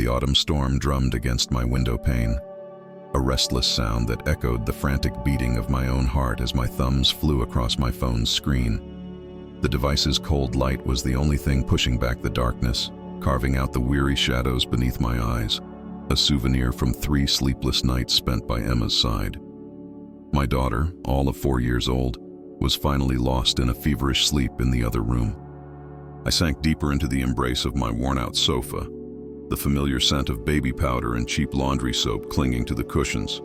The autumn storm drummed against my window pane, a restless sound that echoed the frantic beating of my own heart as my thumbs flew across my phone's screen. The device's cold light was the only thing pushing back the darkness, carving out the weary shadows beneath my eyes, a souvenir from 3 sleepless nights spent by Emma's side. My daughter, all of 4 years old, was finally lost in a feverish sleep in the other room. I sank deeper into the embrace of my worn-out sofa, the familiar scent of baby powder and cheap laundry soap clinging to the cushions.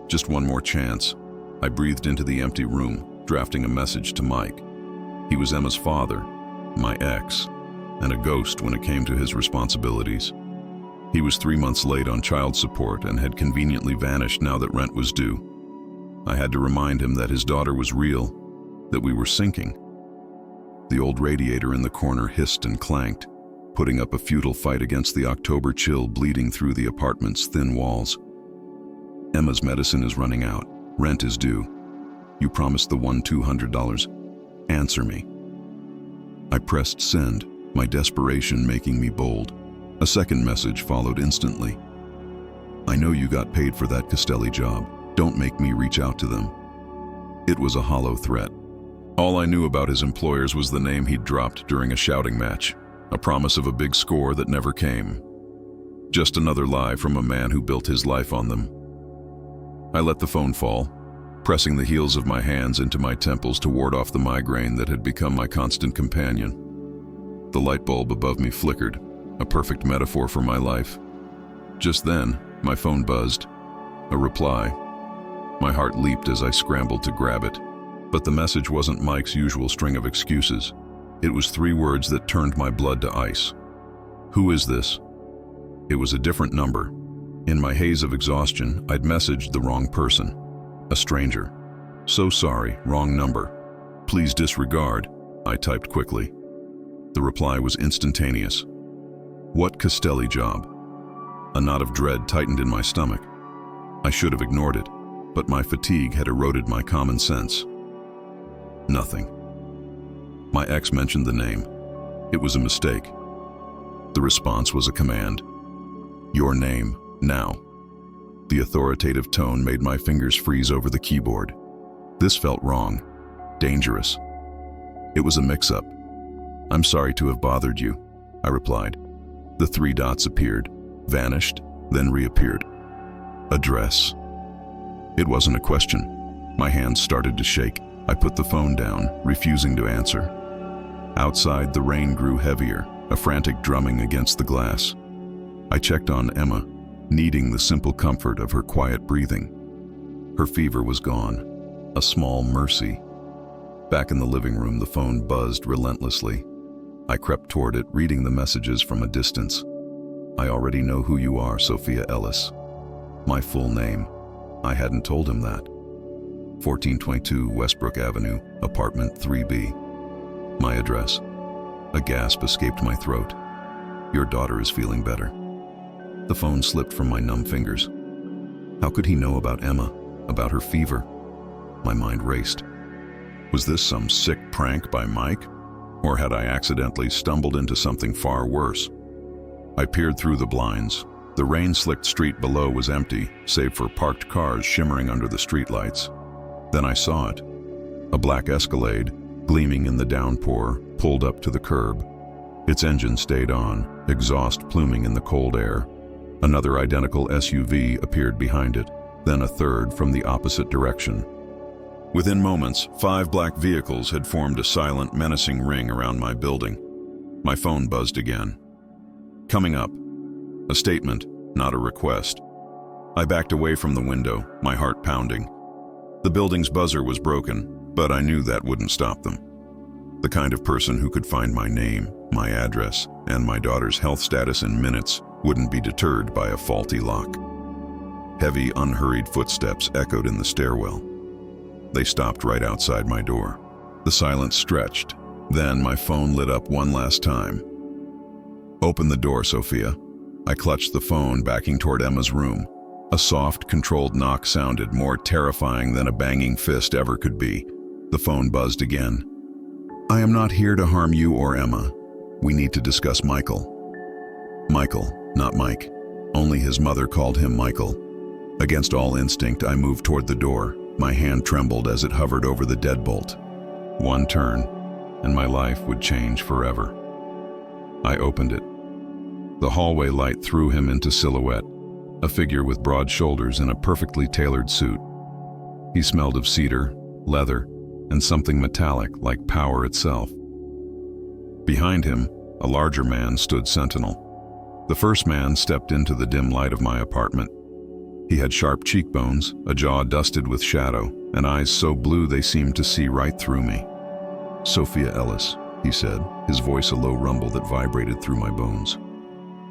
Just one more chance. I breathed into the empty room, drafting a message to Mike. He was Emma's father, my ex, and a ghost when it came to his responsibilities. He was 3 months late on child support and had conveniently vanished now that rent was due. I had to remind him that his daughter was real, that we were sinking. The old radiator in the corner hissed and clanked, putting up a futile fight against the October chill bleeding through the apartment's thin walls. Emma's medicine is running out. Rent is due. You promised the $200. Answer me. I pressed send, my desperation making me bold. A second message followed instantly. I know you got paid for that Castelli job. Don't make me reach out to them. It was a hollow threat. All I knew about his employers was the name he'd dropped during a shouting match, a promise of a big score that never came. Just another lie from a man who built his life on them. I let the phone fall, pressing the heels of my hands into my temples to ward off the migraine that had become my constant companion. The light bulb above me flickered, a perfect metaphor for my life. Just then, my phone buzzed. A reply. My heart leaped as I scrambled to grab it. But the message wasn't Mike's usual string of excuses. It was 3 words that turned my blood to ice. Who is this? It was a different number. In my haze of exhaustion, I'd messaged the wrong person. A stranger. So sorry, wrong number. Please disregard, I typed quickly. The reply was instantaneous. What Castelli job? A knot of dread tightened in my stomach. I should have ignored it, but my fatigue had eroded my common sense. Nothing. My ex mentioned the name. It was a mistake. The response was a command. Your name, now. The authoritative tone made my fingers freeze over the keyboard. This felt wrong, dangerous. It was a mix-up. I'm sorry to have bothered you, I replied. The 3 dots appeared, vanished, then reappeared. Address. It wasn't a question. My hands started to shake. I put the phone down, refusing to answer. Outside, the rain grew heavier, a frantic drumming against the glass. I checked on Emma, needing the simple comfort of her quiet breathing. Her fever was gone, a small mercy. Back in the living room, the phone buzzed relentlessly. I crept toward it, reading the messages from a distance. I already know who you are, Sophia Ellis. My full name. I hadn't told him that. 1422 Westbrook Avenue, apartment 3B. My address. A gasp escaped my throat. Your daughter is feeling better. The phone slipped from my numb fingers. How could he know about Emma, about her fever? My mind raced. Was this some sick prank by Mike? Or had I accidentally stumbled into something far worse? I peered through the blinds. The rain-slicked street below was empty, save for parked cars shimmering under the streetlights. Then I saw it. A black Escalade, gleaming in the downpour, pulled up to the curb. Its engine stayed on, exhaust pluming in the cold air. Another identical SUV appeared behind it, then a third from the opposite direction. Within moments, 5 black vehicles had formed a silent, menacing ring around my building. My phone buzzed again. Coming up. A statement, not a request. I backed away from the window, my heart pounding. The building's buzzer was broken, but I knew that wouldn't stop them. The kind of person who could find my name, my address, and my daughter's health status in minutes wouldn't be deterred by a faulty lock. Heavy, unhurried footsteps echoed in the stairwell. They stopped right outside my door. The silence stretched. Then my phone lit up one last time. Open the door, Sophia. I clutched the phone, backing toward Emma's room. A soft, controlled knock sounded more terrifying than a banging fist ever could be. The phone buzzed again. I am not here to harm you or Emma. We need to discuss Michael. Michael. not Mike. Only his mother called him Michael. Against all instinct, I moved toward the door. My hand trembled as it hovered over the deadbolt. One turn, and my life would change forever. I opened it. The hallway light threw him into silhouette, a figure with broad shoulders in a perfectly tailored suit. He smelled of cedar, leather, and something metallic like power itself. Behind him, a larger man stood sentinel. The first man stepped into the dim light of my apartment. He had sharp cheekbones, a jaw dusted with shadow, and eyes so blue they seemed to see right through me. "Sophia Ellis," he said, his voice a low rumble that vibrated through my bones.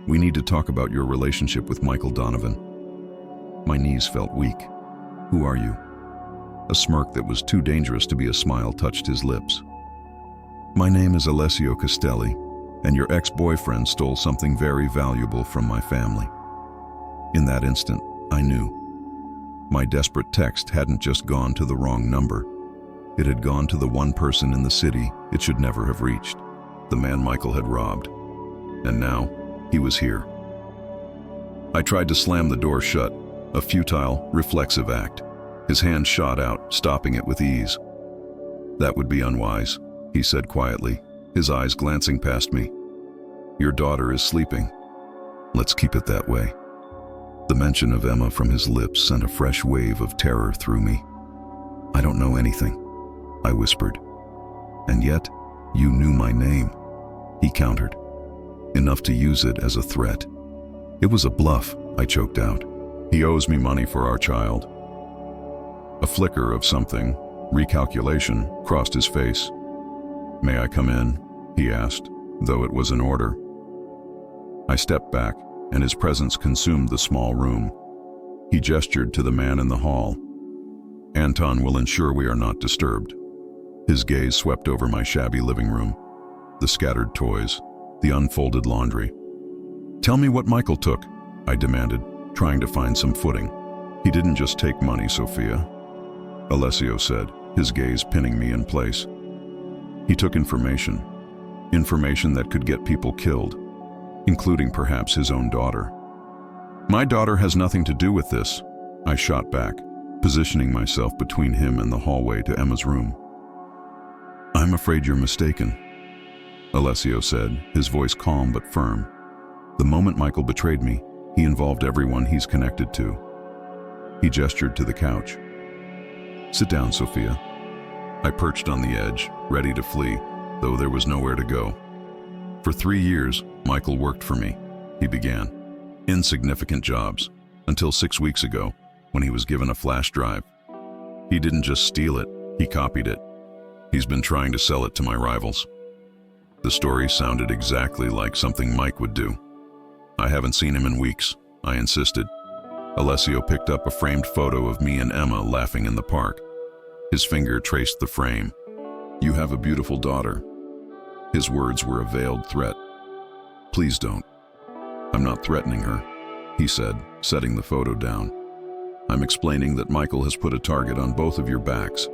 "We need to talk about your relationship with Michael Donovan." My knees felt weak. "Who are you?" A smirk that was too dangerous to be a smile touched his lips. "My name is Alessio Castelli, and your ex-boyfriend stole something very valuable from my family." In that instant, I knew. My desperate text hadn't just gone to the wrong number. It had gone to the one person in the city it should never have reached, the man Michael had robbed. And now, he was here. I tried to slam the door shut, a futile, reflexive act. His hand shot out, stopping it with ease. "That would be unwise," he said quietly, his eyes glancing past me. "Your daughter is sleeping. Let's keep it that way." The mention of Emma from his lips sent a fresh wave of terror through me. "I don't know anything," I whispered. "And yet, you knew my name," he countered, enough to use it as a threat. "It was a bluff," I choked out. "He owes me money for our child." A flicker of something, recalculation, crossed his face. "May I come in?" he asked, though it was an order. I stepped back, and his presence consumed the small room. He gestured to the man in the hall. "Anton will ensure we are not disturbed." His gaze swept over my shabby living room, the scattered toys, the unfolded laundry. "Tell me what Michael took," I demanded, trying to find some footing. "He didn't just take money, Sophia," Alessio said, his gaze pinning me in place. "He took information. Information that could get people killed, including perhaps his own daughter." "My daughter has nothing to do with this," I shot back, positioning myself between him and the hallway to Emma's room. "I'm afraid you're mistaken," Alessio said, his voice calm but firm. "The moment Michael betrayed me, he involved everyone he's connected to." He gestured to the couch. "Sit down, Sophia." I perched on the edge, ready to flee, though there was nowhere to go. "For 3 years, Michael worked for me," he began. "Insignificant jobs, until 6 weeks ago, when he was given a flash drive. He didn't just steal it, he copied it. He's been trying to sell it to my rivals." The story sounded exactly like something Mike would do. "I haven't seen him in weeks," I insisted. Alessio picked up a framed photo of me and Emma laughing in the park. His finger traced the frame. "You have a beautiful daughter." His words were a veiled threat. "Please don't." "I'm not threatening her," he said, setting the photo down. "I'm explaining that Michael has put a target on both of your backs.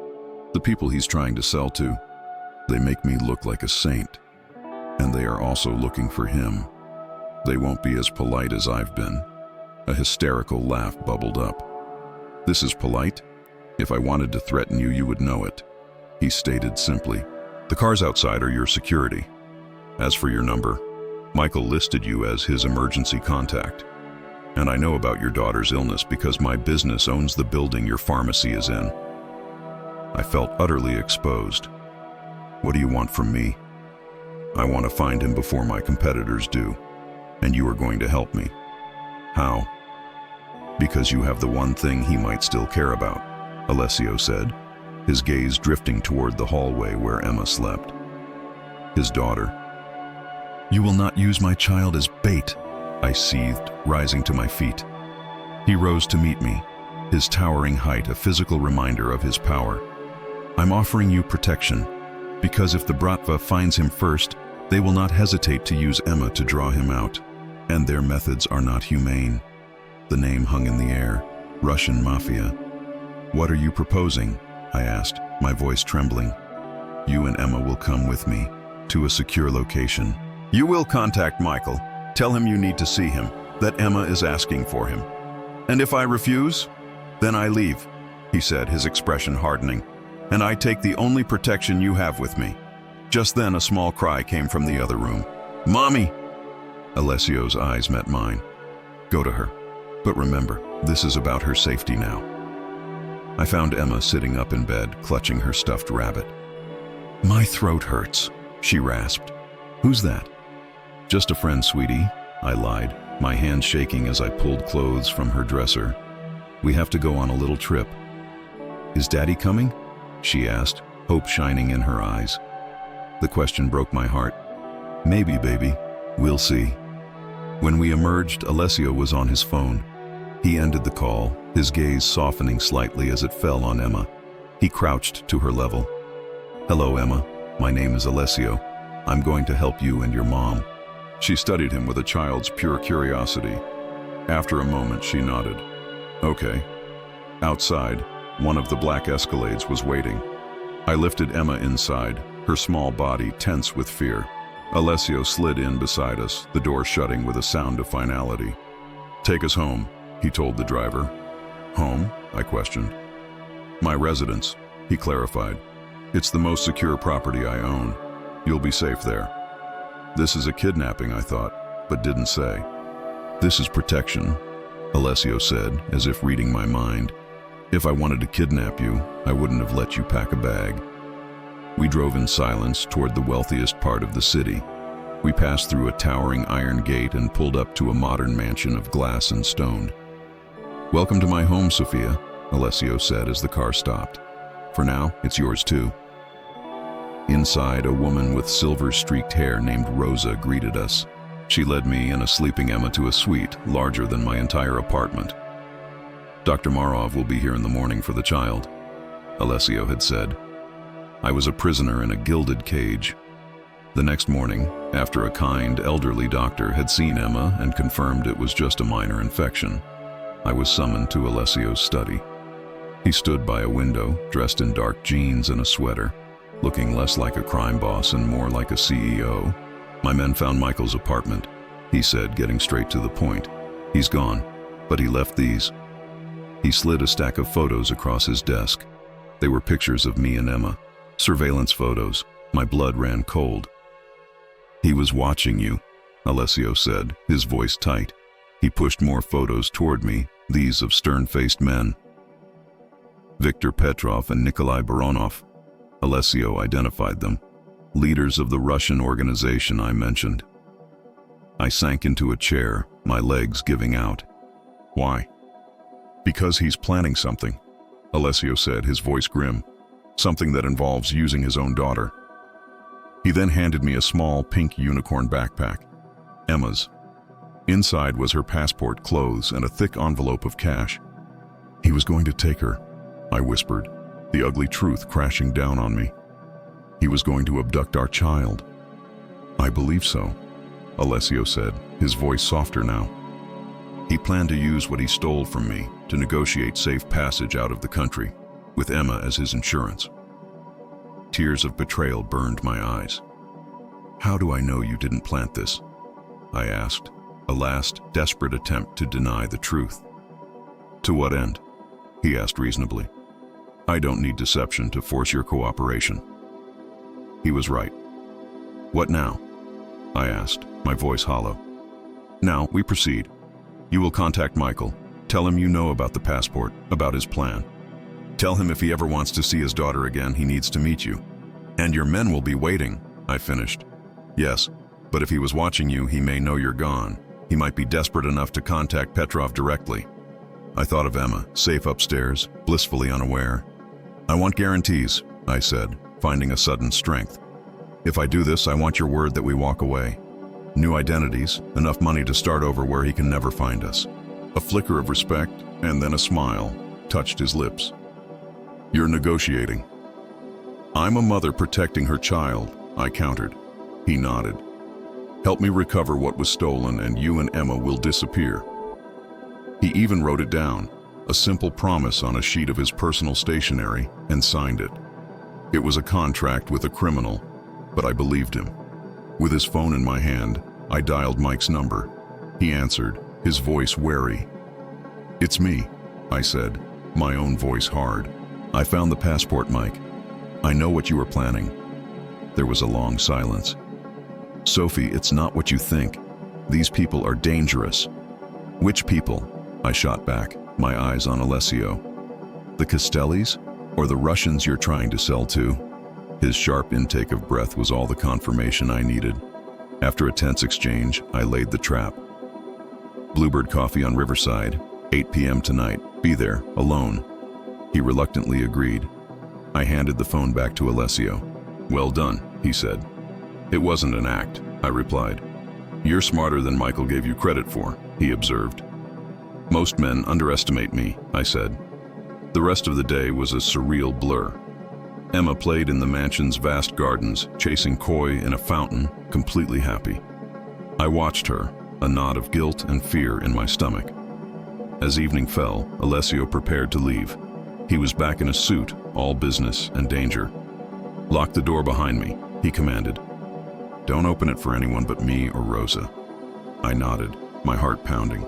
The people he's trying to sell to. They make me look like a saint. And they are also looking for him. They won't be as polite as I've been." A hysterical laugh bubbled up. "This is polite? If I wanted to threaten you, you would know it," he stated simply. "The cars outside are your security. As for your number, Michael listed you as his emergency contact. And I know about your daughter's illness because my business owns the building your pharmacy is in." I felt utterly exposed. "What do you want from me?" "I want to find him before my competitors do. And you are going to help me." "How?" "Because you have the one thing he might still care about," Alessio said, his gaze drifting toward the hallway where Emma slept. "His daughter." "You will not use my child as bait," I seethed, rising to my feet. He rose to meet me, his towering height a physical reminder of his power. "I'm offering you protection, because if the Bratva finds him first, they will not hesitate to use Emma to draw him out, and their methods are not humane." The name hung in the air, Russian Mafia. "What are you proposing?" I asked, my voice trembling. "You and Emma will come with me, to a secure location." "You will contact Michael," Tell him you need to see him, that Emma is asking for him. And if I refuse, then I leave, he said, his expression hardening. And I take the only protection you have with me. Just then a small cry came from the other room. Mommy! Alessio's eyes met mine. Go to her. But remember, this is about her safety now. I found Emma sitting up in bed, clutching her stuffed rabbit. My throat hurts, she rasped. Who's that? Just a friend, sweetie, I lied, my hand shaking as I pulled clothes from her dresser. We have to go on a little trip. Is Daddy coming? She asked, hope shining in her eyes. The question broke my heart. Maybe, baby. We'll see. When we emerged, Alessio was on his phone. He ended the call, his gaze softening slightly as it fell on Emma. He crouched to her level. Hello, Emma. My name is Alessio. I'm going to help you and your mom. She studied him with a child's pure curiosity. After a moment, she nodded. Okay. Outside, one of the black Escalades was waiting. I lifted Emma inside, her small body tense with fear. Alessio slid in beside us, the door shutting with a sound of finality. Take us home, he told the driver. Home? I questioned. My residence, he clarified. It's the most secure property I own. You'll be safe there. This is a kidnapping, I thought, but didn't say. This is protection, Alessio said, as if reading my mind. If I wanted to kidnap you, I wouldn't have let you pack a bag. We drove in silence toward the wealthiest part of the city. We passed through a towering iron gate and pulled up to a modern mansion of glass and stone. Welcome to my home, Sophia, Alessio said as the car stopped. For now, it's yours too. Inside, a woman with silver-streaked hair named Rosa greeted us. She led me and a sleeping Emma to a suite larger than my entire apartment. Dr. Marov will be here in the morning for the child, Alessio had said. I was a prisoner in a gilded cage. The next morning, after a kind, elderly doctor had seen Emma and confirmed it was just a minor infection, I was summoned to Alessio's study. He stood by a window, dressed in dark jeans and a sweater, looking less like a crime boss and more like a CEO. My men found Michael's apartment, he said, getting straight to the point. He's gone, but he left these. He slid a stack of photos across his desk. They were pictures of me and Emma. Surveillance photos. My blood ran cold. He was watching you, Alessio said, his voice tight. He pushed more photos toward me, these of stern-faced men. Viktor Petrov and Nikolai Baronov. Alessio identified them. Leaders of the Russian organization I mentioned. I sank into a chair, my legs giving out. Why? Because he's planning something, Alessio said, his voice grim. Something that involves using his own daughter. He then handed me a small pink unicorn backpack, Emma's. Inside was her passport, clothes, and a thick envelope of cash. He was going to take her, I whispered, the ugly truth crashing down on me. He was going to abduct our child. I believe so, Alessio said, his voice softer now. He planned to use what he stole from me to negotiate safe passage out of the country, with Emma as his insurance. Tears of betrayal burned my eyes. How do I know you didn't plant this? I asked, a last, desperate attempt to deny the truth. To what end? He asked reasonably. I don't need deception to force your cooperation. He was right. What now? I asked, my voice hollow. Now, we proceed. You will contact Michael. Tell him you know about the passport, about his plan. Tell him if he ever wants to see his daughter again, he needs to meet you. And your men will be waiting, I finished. Yes, but if he was watching you, he may know you're gone. He might be desperate enough to contact Petrov directly. I thought of Emma, safe upstairs, blissfully unaware. I want guarantees, I said, finding a sudden strength. If I do this, I want your word that we walk away. New identities, enough money to start over where he can never find us. A flicker of respect, and then a smile, touched his lips. You're negotiating. I'm a mother protecting her child, I countered. He nodded. Help me recover what was stolen and you and Emma will disappear. He even wrote it down, a simple promise on a sheet of his personal stationery, and signed it. It was a contract with a criminal, but I believed him. With his phone in my hand, I dialed Mike's number. He answered, his voice wary. "It's me," I said, my own voice hard. "I found the passport, Mike. I know what you were planning." There was a long silence. "Sophie, it's not what you think. These people are dangerous." "Which people?" I shot back, my eyes on Alessio. "The Castellis? Or the Russians you're trying to sell to?" His sharp intake of breath was all the confirmation I needed. After a tense exchange, I laid the trap. "Bluebird Coffee on Riverside, 8 p.m. tonight. Be there, alone." He reluctantly agreed. I handed the phone back to Alessio. "Well done," he said. "It wasn't an act," I replied. "You're smarter than Michael gave you credit for," he observed. "Most men underestimate me," I said. The rest of the day was a surreal blur. Emma played in the mansion's vast gardens, chasing koi in a fountain, completely happy. I watched her, a knot of guilt and fear in my stomach. As evening fell, Alessio prepared to leave. He was back in a suit, all business and danger. "Lock the door behind me," he commanded. "Don't open it for anyone but me or Rosa." I nodded, my heart pounding.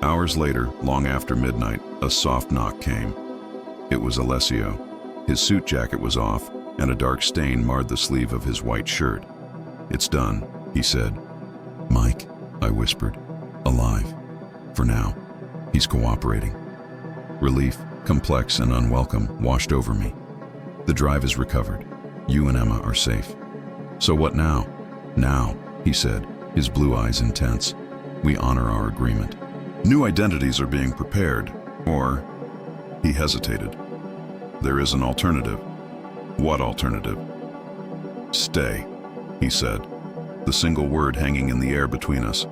Hours later, long after midnight, a soft knock came. It was Alessio. His suit jacket was off, and a dark stain marred the sleeve of his white shirt. "It's done," he said. "Mike," I whispered. "Alive. For now. He's cooperating." Relief, complex and unwelcome, washed over me. "The drive is recovered. You and Emma are safe." "So what now?" "Now," he said, his blue eyes intense. "We honor our agreement. New identities are being prepared, or..." He hesitated. "There is an alternative." "What alternative?" "Stay," he said, the single word hanging in the air between us.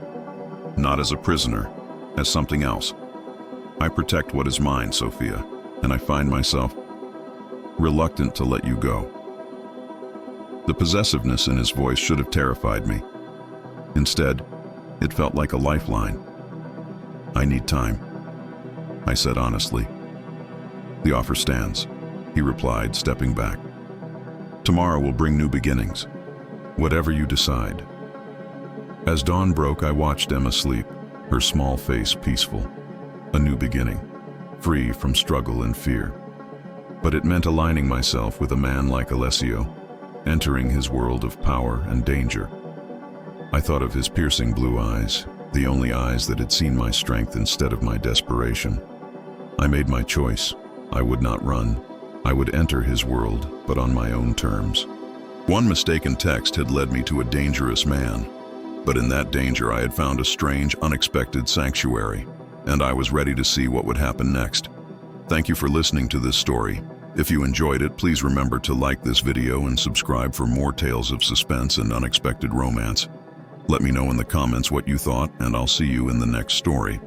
"Not as a prisoner, as something else. I protect what is mine, Sophia, and I find myself reluctant to let you go." The possessiveness in his voice should have terrified me. Instead, it felt like a lifeline. "I need time," I said honestly. "The offer stands," he replied, stepping back. "Tomorrow will bring new beginnings, whatever you decide." As dawn broke, I watched Emma sleep, her small face peaceful. A new beginning, free from struggle and fear. But it meant aligning myself with a man like Alessio, entering his world of power and danger. I thought of his piercing blue eyes, the only eyes that had seen my strength instead of my desperation. I made my choice. I would not run. I would enter his world, but on my own terms. One mistaken text had led me to a dangerous man, but in that danger I had found a strange, unexpected sanctuary, and I was ready to see what would happen next. Thank you for listening to this story. If you enjoyed it, please remember to like this video and subscribe for more tales of suspense and unexpected romance. Let me know in the comments what you thought, and I'll see you in the next story.